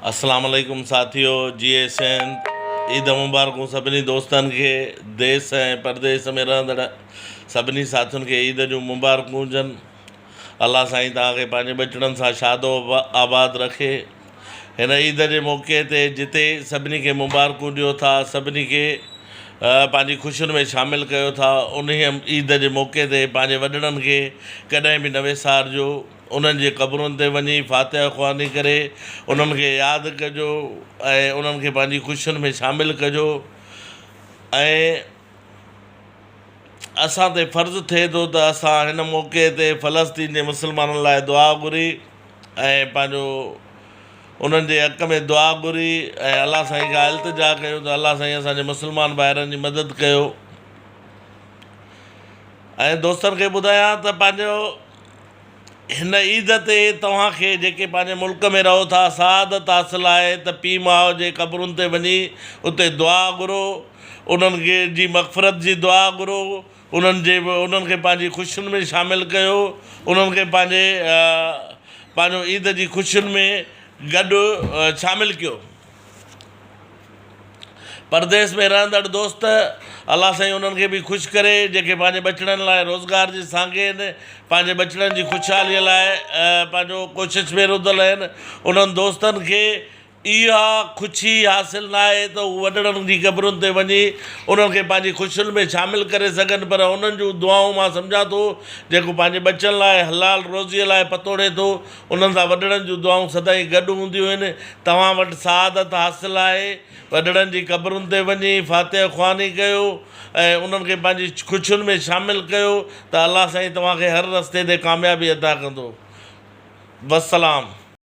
अस्सलाम वालेकुम साथियों, GSN ईद मुबारकूं सभिनी दोस्तनि खे। देश ऐं परदेस में रहंदड़ सभिनी साथियुनि खे ईद जूं मुबारकूं हुजनि। अल्लाह साईं तव्हांखे पंहिंजे बचड़नि सां शादो आबाद रखे। हिन ईद जे मौक़े ते जिते सभिनी खे मुबारकूं ॾियो था, सभिनी खे पंहिंजी ख़ुशियुनि में शामिलु कयो था, उन ईद जे मौक़े ते पंहिंजे वॾड़नि खे कॾहिं बि न विसारिजो। उन्हनि जे क़बरुनि ते वञी फातिहा ख़्वानी करे उन्हनि खे यादि कजो ऐं उन्हनि खे पंहिंजी ख़ुशियुनि में शामिलु कजो। ऐं असां ते फ़र्ज़ु थिए थो त असां हिन मौक़े ते फ़लस्तीन जे मुस्लमाननि लाइ दुआ घुरी ऐं पंहिंजो उन्हनि जे हक़ में दुआ घुरी ऐं अलाह साईं खां इल्तिजा कयूं त अलाह साईं असांजे मुस्लमान भाइरनि जी मदद कयो। ऐं दोस्तनि खे ॿुधायां त पंहिंजो हिन ईद ते तव्हांखे जेके पंहिंजे मुल्क में रहो था, सआदत हासिलु आहे त पीउ माउ जे क़बरुनि ते वञी उते दुआ घुरो, उन्हनि खे जी मग़फ़िरत जी दुआ घुरो, उन्हनि खे पंहिंजी ख़ुशियुनि में शामिलु कयो, उन्हनि खे पंहिंजो ईद जी ख़ुशियुनि में गॾु शामिलु कयो। परदेस में रहंदड़ दोस्त अलाह साईं उन्हनि खे बि ख़ुशि करे, जेके पंहिंजे बचड़नि लाइ रोज़गार जी सांगे आहिनि, पंहिंजे बचड़नि जी ख़ुशहालीअ लाइ पंहिंजो कोशिशि में रुधल आहिनि। उन्हनि दोस्तनि खे इहा ख़ुशी हासिलु न आहे त उहे वॾड़नि जी क़बरुनि ते वञी उन्हनि खे पंहिंजी ख़ुशियुनि में शामिलु करे सघनि, पर उन्हनि जूं दुआऊं मां सम्झां थो जेको पंहिंजे बचनि लाइ हलाल रोज़ीअ लाइ पतोड़े थो, उन्हनि सां वॾड़नि जूं दुआऊं सदाईं गॾु हूंदियूं आहिनि। तव्हां वटि सआदत हासिलु आहे, वॾड़नि जी क़बरुनि ते वञी फातिहा ख़्वानी कयो ऐं उन्हनि खे पंहिंजी ख़ुशियुनि में शामिलु कयो त अलाह साईं तव्हांखे हर रस्ते ते कामयाबी अता कंदो। वस्सलाम।